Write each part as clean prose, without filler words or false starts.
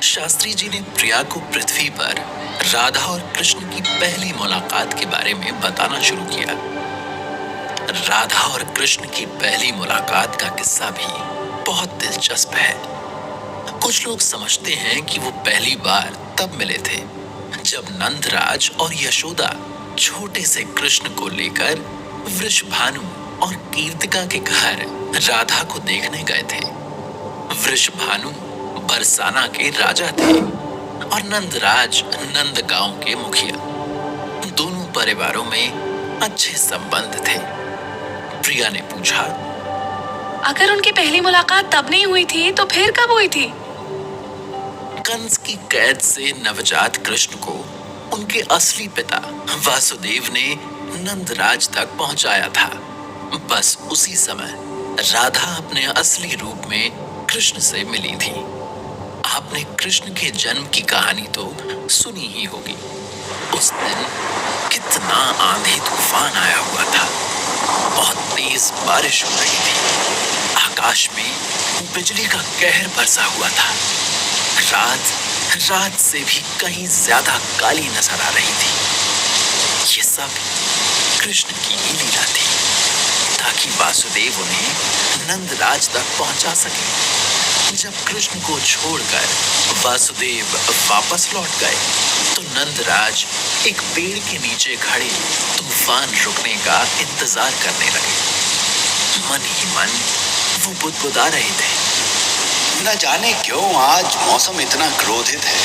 शास्त्री जी ने प्रिया को पृथ्वी पर राधा और कृष्ण की पहली मुलाकात के बारे में बताना शुरू किया। राधा और कृष्ण की पहली मुलाकात का किस्सा भी बहुत दिलचस्प है। कुछ लोग समझते हैं कि वो पहली बार तब मिले थे जब नंदराज और यशोदा छोटे से कृष्ण को लेकर वृषभानु और कीर्तिका के घर राधा को देखने गए थे। वृषभानु बरसाना के राजा थे और नंदराज नंदगांव के मुखिया। दोनों परिवारों में अच्छे संबंध थे। प्रिया ने पूछा, अगर उनकी पहली मुलाकात तब नहीं हुई थी तो फिर कब हुई थी? कंस की कैद से नवजात कृष्ण को उनके असली पिता वासुदेव ने नंदराज तक पहुंचाया था। बस उसी समय राधा अपने असली रूप में कृष्ण से मिली थी। आपने कृष्ण के जन्म की कहानी तो सुनी ही होगी। उस दिन कितना आंधी तूफान आया हुआ था। बहुत तेज बारिश हो रही थी। आकाश में बिजली का कहर बरसा हुआ था। रात से भी कहीं ज्यादा काली नजर आ रही थी। ये सब कृष्ण की ही लीला थी, ताकि वासुदेव उन्हें नंदराज तक पहुंचा सके। जब कृष्ण को छोड़कर वासुदेव वापस लौट गए तो नंदराज एक पेड़ के नीचे खड़े तूफान रुकने का इंतजार करने लगे। मन ही मन वो बुदबुदा रहे थे, न जाने क्यों आज मौसम इतना क्रोधित है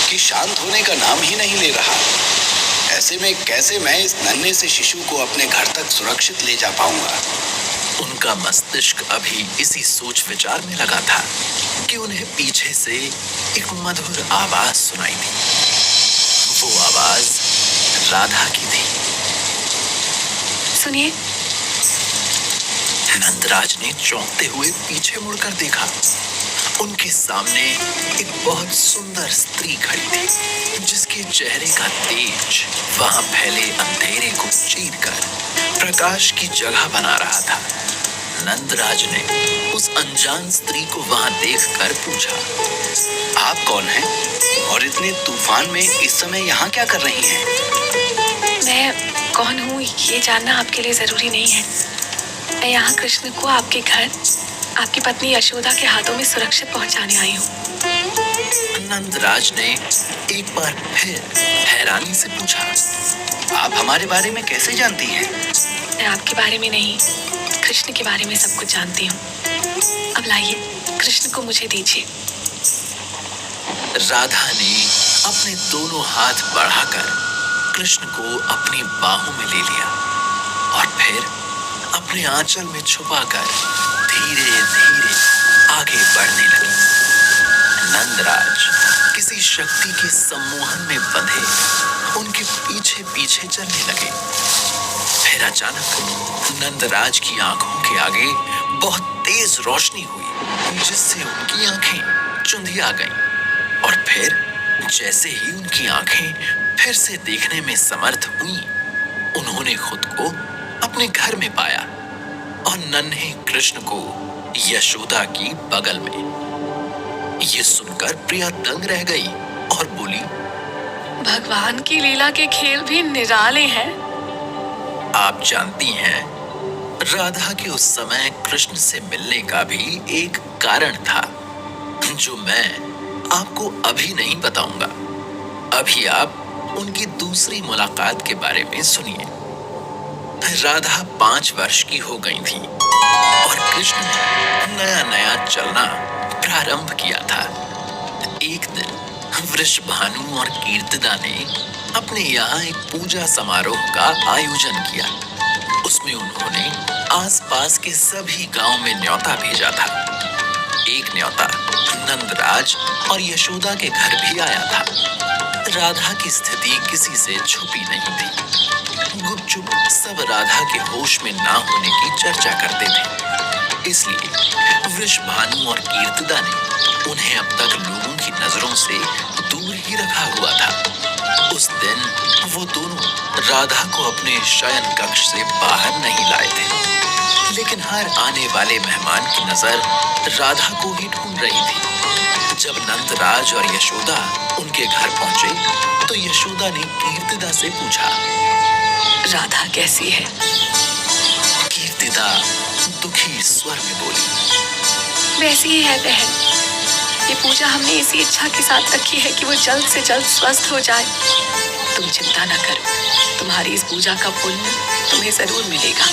कि शांत होने का नाम ही नहीं ले रहा। ऐसे में कैसे मैं इस नन्हे से शिशु को अपने घर तक सुरक्षित ले जा पाऊंगा। उनका मस्तिष्क अभी इसी सोच विचार में लगा था कि उन्हें पीछे से एक मधुर आवाज सुनाई दी। वो आवाज राधा की थी। सुनिए। नंदराज ने चौंकते हुए पीछे मुड़कर देखा। उनके सामने एक बहुत सुंदर स्त्री खड़ी थी, जिसके चेहरे का तेज वहां फैले अंधेरे को चीरकर प्रकाश की जगह बना रहा था। नंदराज ने उस अनजान स्त्री को वहां देखकर पूछा, आप कौन हैं और इतने तूफान में इस समय यहाँ क्या कर रही हैं? मैं कौन हूँ ये जानना आपके लिए जरूरी नहीं है। मैं यहाँ कृष्ण को आपके घर आपकी पत्नी यशोदा के हाथों में सुरक्षित पहुँचाने आई हूँ। नंदराज ने एक बार फिर हैरानी से पूछा, आप हमारे बारे में कैसे जानती हैं? मैं आपके बारे में नहीं, कृष्ण के बारे में सब कुछ जानती हूँ। अब लाइए, कृष्ण को मुझे दीजिए। राधा ने अपने दोनों हाथ बढ़ाकर कृष्ण को अपनी बाहों में ले लिया और फिर अपने आंचल में छुपाकर धीरे धीरे आगे बढ़ने लगी। नंदराज किसी शक्ति के सम्मोहन में बंधे उनके पीछे पीछे चलने लगे। फिर अचानक नंदराज की आंखों के आगे बहुत तेज रोशनी हुई, जिससे उनकी आंखें चुंधिया गईं। और फिर जैसे ही उनकी आंखें फिर से देखने में समर्थ हुई, उन्होंने खुद को अपने घर में पाया और नन्हे कृष्ण को यशोदा की बगल में। ये सुनकर प्रिया दंग रह गई और बोली, भगवान की लीला के खेल भी निराले हैं। आप जानती हैं, राधा के उस समय कृष्ण से मिलने का भी एक कारण था, जो मैं आपको अभी नहीं बताऊंगा। अभी आप उनकी दूसरी मुलाकात के बारे में सुनिए। राधा 5 वर्ष की हो गई थी और कृष्ण ने नया नया चलना प्रारंभ किया था। एक दिन वृषभानु और कीर्तिदा ने अपने यहाँ एक पूजा समारोह का आयोजन किया। उसमें उन्होंने आसपास के सभी गांव में न्योता भेजा था। एक न्योता नंदराज और यशोदा के घर भी आया था। राधा की स्थिति किसी से छुपी नहीं थी। गुपचुप सब राधा के होश में ना होने की चर्चा करते थे। इसलिए वृषभानु और कीर्तिदा ने उन्हें अब तक लोगों की नजरों से दूर ही रखा हुआ था। उस दिन वो दोनों राधा को अपने शयन कक्ष से बाहर नहीं लाए थे, लेकिन हर आने वाले मेहमान की नजर राधा को ही ढूंढ रही थी। जब नंदराज और यशोदा उनके घर पहुंचे तो यशोदा ने कीर्तिदा से पूछा, राधा कैसी है? कीर्तिदा दुखी स्वर में बोली, वैसी ही है बहन। ये पूजा हमने इसी इच्छा के साथ रखी है कि वो जल्द से जल्द स्वस्थ हो जाए। तुम चिंता न करो, तुम्हारी इस पूजा का पुण्य तुम्हें जरूर मिलेगा।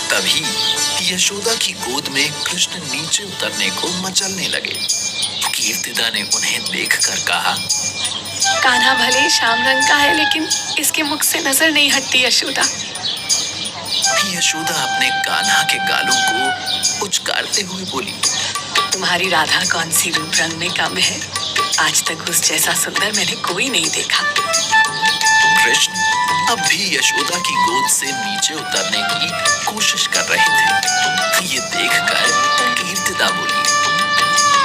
तभी यशोदा की गोद में कृष्ण नीचे उतरने को मचलने लगे। कीर्तिदा ने उन्हें देखकर कहा, कान्हा भले श्याम रंग का है, लेकिन इसके मुख से नजर नहीं हटती यशोदा। यशोदा अपने कान्हा के गालों को उचकारते हुए बोली, तुम्हारी राधा कौन सी रूप रंग में कम है? आज तक उस जैसा सुंदर मैंने कोई नहीं देखा। कृष्ण अब भी यशोदा की गोद से नीचे उतरने की कोशिश कर रहे थे। ये देखकर कीर्तिदा बोली,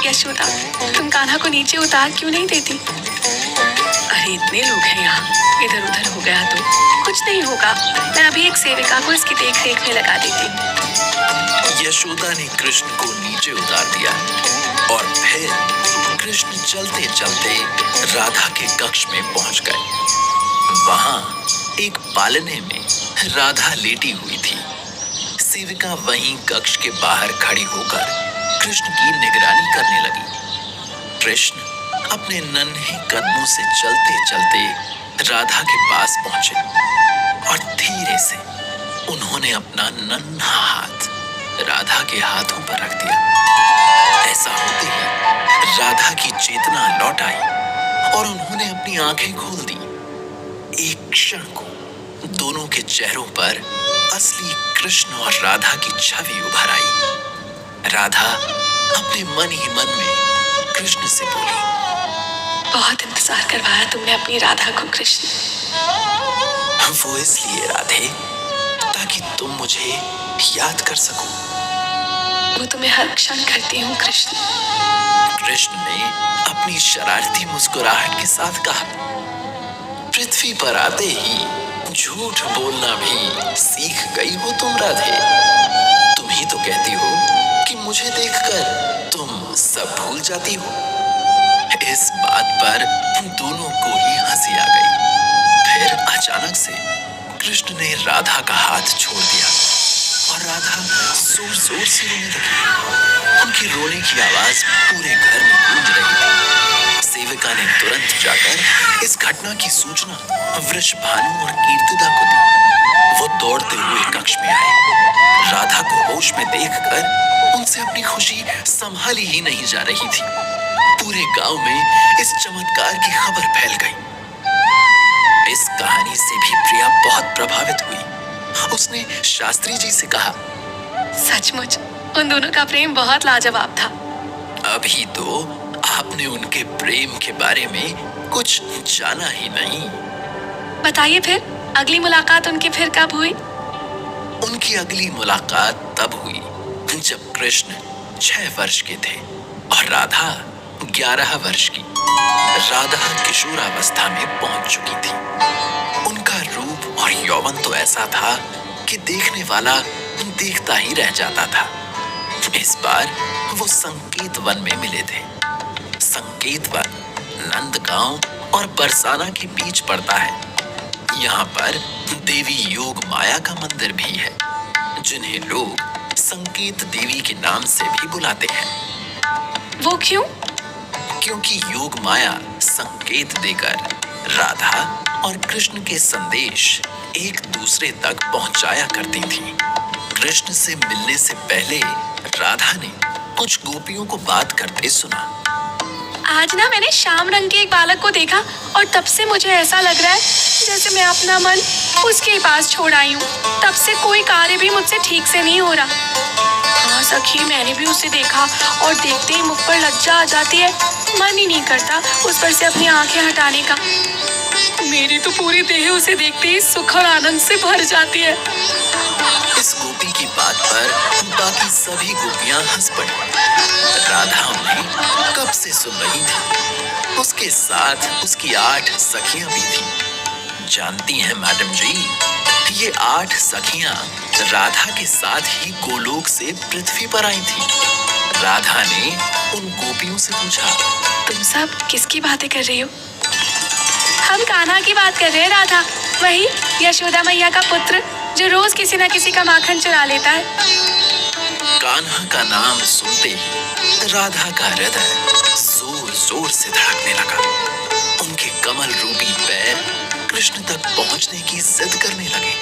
यशोदा, तुम कान्हा को नीचे उतार क्यों नहीं देती? अरे इतने लोग हैं यहाँ, इधर उधर हो गया तो कुछ नहीं होगा। मैं अभी एक सेविका को इसकी देख रेख में लगा देती हूँ। यशोदा ने कृष्ण को नीचे उतार दिया और फिर कृष्ण चलते चलते राधा के कक्ष में पहुंच गए। वहां एक पालने में राधा लेटी हुई थी। सेविका वहीं कक्ष के बाहर खड़ी होकर कृष्ण की निगरानी करने लगी। कृष्ण अपने नन्हे कदमों से चलते चलते राधा के पास पहुंचे और धीरे से उन्होंने अपना नन्हा हाथ राधा के हाथों पर रख दिया। ऐसा होते ही राधा की चेतना लौट आई और उन्होंने अपनी आंखें खोल दी। एक क्षण को दोनों के चेहरों पर असली कृष्ण और राधा की छवि उभर आई। राधा अपने मन ही मन में कृष्ण से बोली, बहुत इंतजार करवाया तुमने अपनी राधा को कृष्ण। वो इसलिए राधे ताकि तुम मुझे याद कर सको। वो तुम्हें हर क्षण करती हूँ कृष्ण। कृष्ण ने अपनी शरारती मुस्कुराहट के साथ कहा, पृथ्वी पर आते ही झूठ बोलना भी सीख गई हो तुम राधे। तुम ही तो कहती हो कि मुझे देखकर तुम सब भूल जाती हो। इस बात पर दोनों को ही हंसी आ गई। फिर अचानक से कृष्ण ने राधा का हाथ छोड़ दिया और राधा जोर जोर से रोने लगी। उनकी रोने की आवाज पूरे घर में गूंज रही थी। सेविका ने तुरंत जाकर इस घटना की सूचना वृषभानु और कीर्तिदा को दी। वो दौड़ते हुए कक्ष में आए। राधा को होश में देखकर उनसे अपनी खुशी संभाली ही नहीं जा रही थी। पूरे गांव में इस चमत्कार की खबर फैल गई। इस कहानी से भी प्रिया बहुत प्रभावित हुई। उसने शास्त्री जी से कहा, सचमुच उन दोनों का प्रेम बहुत लाजवाब था। अभी तो आपने उनके प्रेम के बारे में कुछ जाना ही नहीं। बताइए फिर, अगली मुलाकात उनकी फिर कब हुई? उनकी अगली मुलाकात तब हुई जब कृष्ण 6 वर्ष के थे और राधा 11 वर्ष की। राधा किशोरावस्था में पहुंच चुकी थी। उनका रूप और यौवन तो ऐसा था कि देखने वाला देखता ही रह जाता था। इस बार वो संकेत वन में मिले थे। संकेत वन नंदगांव और बरसाना के बीच पड़ता है। यहाँ पर देवी योग माया का मंदिर भी है, जिन्हें लोग संकेत देवी के नाम से भी बुलाते हैं। वो क्यों? क्योंकि योग माया संकेत देकर राधा और कृष्ण के संदेश एक दूसरे तक पहुंचाया करती थी। कृष्ण से मिलने से पहले राधा ने कुछ गोपियों को बात करते सुना। आज ना मैंने श्याम रंग के एक बालक को देखा और तब से मुझे ऐसा लग रहा है जैसे मैं अपना मन उसके ही पास छोड़ आई हूँ। तब से कोई कार्य भी मुझसे ठीक से नहीं हो रहा। हाँ सखी, मैंने भी उसे देखा और देखते ही मुख पर लज्जा आ जाती है। मन ही नहीं करता उस पर से अपनी आंखें हटाने का। मेरी तो पूरी देह उसे देखते ही सुख और आनंद से भर जाती है। इस गोपी की बात पर बाकी सभी गोपियां हंस पड़ी। राधा उन्हें कब से सुन रही थी। उसके साथ उसकी 8 सखियां भी थी। जानती हैं मैडम जी, ये 8 सखियां राधा के साथ ही गोलोक से पृथ्वी पर आई थी। राधा ने उन गोपियों से पूछा। तुम सब किसकी बातें कर रही हो? हम कान्हा की बात कर रहे हैं राधा, वही यशोदा मैया का पुत्र जो रोज किसी न किसी का माखन चुरा लेता है। कान्हा का नाम सुनते ही राधा का हृदय जोर जोर से धड़कने लगा। उनके कमल रूपी पैर कृष्ण तक पहुंचने की जिद करने लगे।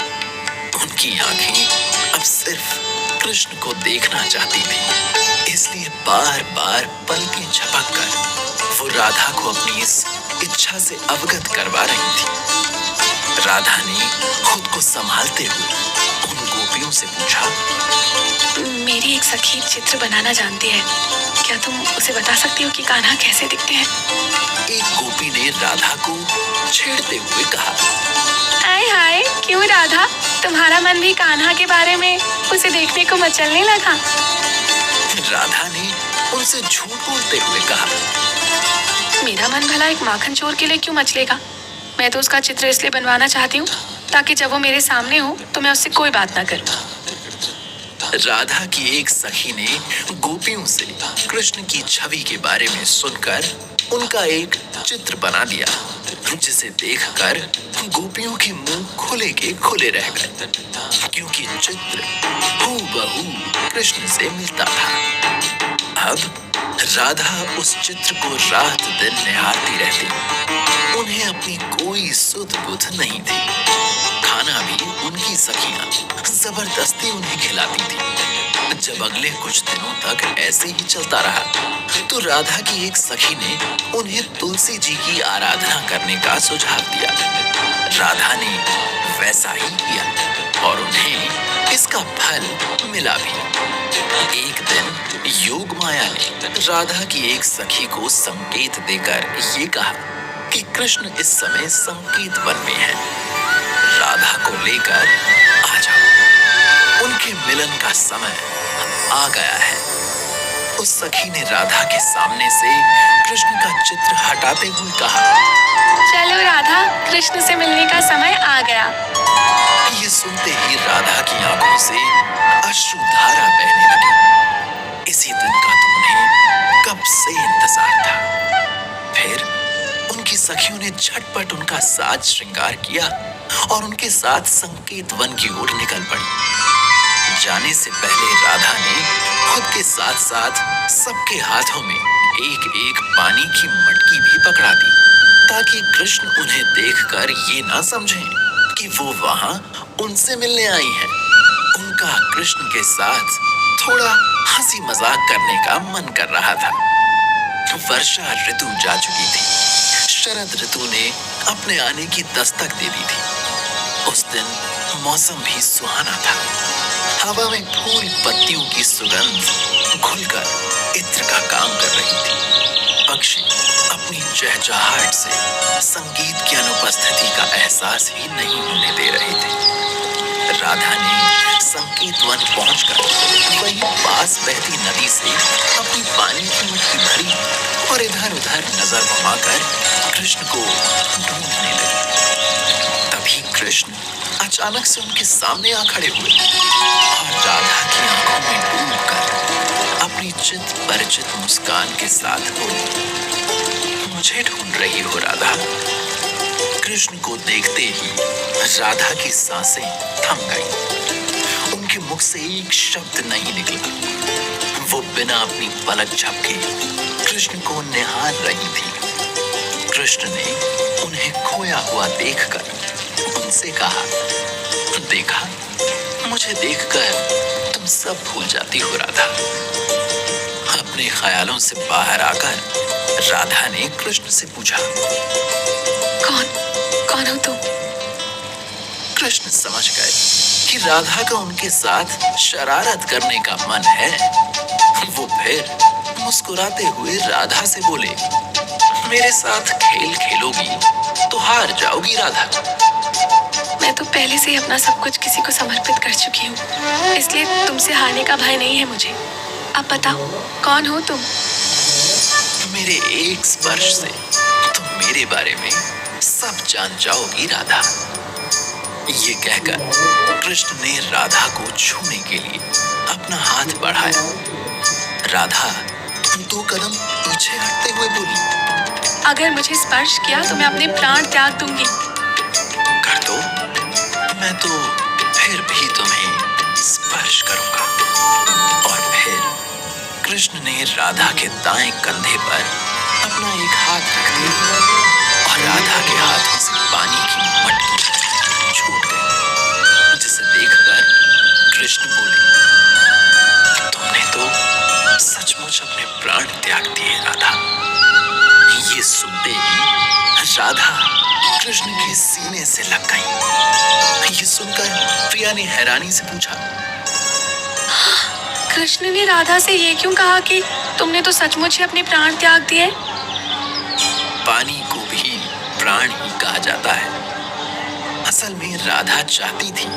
उनकी आंखें अब सिर्फ कृष्ण को देखना चाहती थी, इसलिए बार बार पलकें झपककर वो राधा को अपनी इस इच्छा से अवगत करवा रही थी। राधा ने खुद को संभालते हुए उन गोपियों से पूछा, मेरी एक सखी चित्र बनाना जानती है, क्या तुम उसे बता सकती हो कि कान्हा कैसे दिखते हैं? एक गोपी ने राधा को छेड़ते हुए कहा। आय हाय, क्यों राधा, तुम्हारा मन भी कान्हा के बारे में उसे देखने को मचलने लगा? राधा ने उनसे झूठ बोलते हुए कहा, मेरा मन भला एक माखन चोर के लिए क्यों मचलेगा? मैं तो उसका चित्र इसलिए बनवाना चाहती हूँ ताकि जब वो मेरे सामने हो तो मैं उससे कोई बात ना करूँ। राधा की एक सखी ने गोपियों से कृष्ण की छवि के बारे में सुनकर उनका एक चित्र बना दिया, जिसे देखकर गोपियों के मुंह खुले के खुले रह गए, क्योंकि चित्र हूबहू कृष्ण से मिलता था। अब राधा उस चित्र को रात दिन निहारती रहती। उन्हें अपनी कोई सुध बुध नहीं थी। खाना भी उनकी सखियां जबरदस्ती उन्हें खिलाती थी। जब अगले कुछ दिनों तक ऐसे ही चलता रहा तो राधा की एक सखी ने उन्हें तुलसी जी की आराधना करने का सुझाव दिया। राधा ने वैसा ही किया और उन्हें इसका फल मिला भी। एक दिन योग माया ने राधा की एक सखी को संकेत देकर ये कहा कि कृष्ण इस समय संकेत वन में है, राधा को लेकर आ जाओ, उनके मिलन का समय आ गया है। उस सखी ने राधा के सामने से कृष्ण का चित्र हटाते हुए कहा, चलो राधा, कृष्ण से मिलने का समय आ गया। ये सुनते ही राधा की आंखों से अश्रुधारा बहने लगी। इसी दिन का तो उन्हें कब से इंतजार था। फिर उनकी सखियों ने झटपट उनका साज श्रृंगार किया और उनके साथ संकेत वन की ओर निकल पड़ी। जाने से पहले राधा ने खुद के साथ साथ सबके हाथों में एक एक पानी की मटकी भी पकड़ा दी, ताकि कृष्ण उन्हें देखकर ये ना समझें कि वो वहां उनसे मिलने आई हैं। उनका कृष्ण के साथ थोड़ा हंसी मजाक करने का मन कर रहा था। वर्षा ऋतु जा चुकी थी। शरद ऋतु ने अपने आने की दस्तक दे दी थी। उस दिन मौसम भी सुहाना था। हवा में फूल पत्तियों की सुगंध घुलकर इत्र का काम कर रही थी। पक्षी अपनी चहचहाहट से संगीत की अनुपस्थिति का एहसास ही नहीं होने दे रहे थे। राधा ने संकेत वन पहुंचकर वहीं पास बहती नदी से अपनी पानी की मटकी भरी और इधर उधर नजर घुमाकर कृष्ण को ढूंढने लगी। तभी कृष्ण अचानक से उनके सामने आ खड़े हुए और राधा की आंखों में डूबकर अपनी चित परिचित मुस्कान के साथ बोले, मुझे ढूंढ रही हो राधा? कृष्ण को देखते ही राधा की सांसें थम गईं। उनके मुख से एक शब्द नहीं निकला। वो बिना अपनी पलक झपके कृष्ण को निहार रही थी। कृष्ण ने उन्हें खोया हुआ देखकर उनसे कहा, देखा, मुझे देखकर तुम सब भूल जाती हो राधा। अपने ख्यालों से बाहर आकर राधा ने कृष्ण से पूछा, कौन हो तुम? कृष्ण समझ गए कि राधा का उनके साथ शरारत करने का मन है। वो फिर मुस्कुराते हुए राधा से बोले, मेरे साथ खेल खेलोगी तो हार जाओगी राधा। मैं तो पहले से ही अपना सब कुछ किसी को समर्पित कर चुकी हूँ, इसलिए तुमसे हारने का भय नहीं है मुझे। अब बताओ, कौन हो तुम? मेरे एक स्पर्श से तुम मेरे बारे में सब जान जाओगी राधा। ये कहकर कृष्ण ने राधा को छूने के लिए अपना हाथ बढ़ाया। राधा 2 कदम पीछे हटते हुए बोली, अगर मुझे स्पर्श किया तो मैं अपने प्राण त्याग दूंगी। कर दो, मैं तो फिर भी तुम्हें स्पर्श करूंगा। और फिर कृष्ण ने राधा के दाएं कंधे पर अपना एक हाथ रख दिया और राधा के हाथों से पानी की मटकी छूट गई, जिसे देखकर कृष्ण बोले, तुमने तो सचमुच अपने प्राण त्याग दिए राधा। ये सुनते ही राधा कृष्ण के सीने से लग गई। ये सुनकर प्रिया ने हैरानी से पूछा, कृष्ण ने राधा से ये क्यों कहा कि तुमने तो सचमुच ही अपने प्राण त्याग दिए? पानी को भी प्राण ही कहा जाता है। असल में राधा चाहती थी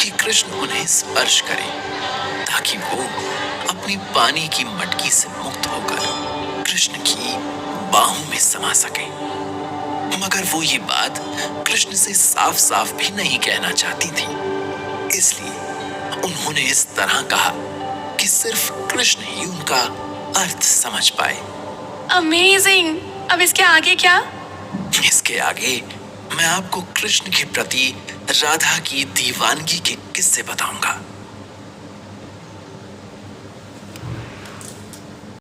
कि कृष्ण उन्हें स्पर्श करे ताकि वो अपनी पानी की मटकी से मुक्त होकर कृष्ण की बाहों में समा सके। मगर वो ये बात कृष्ण से साफ साफ भी नहीं कहना चाहती थी, इसलिए उन्होंने इस तरह कहा कि सिर्फ कृष्ण ही उनका अर्थ समझ पाए। अमेजिंग! अब इसके आगे क्या? इसके आगे मैं आपको कृष्ण के प्रति राधा की दीवानगी के किस्से बताऊंगा।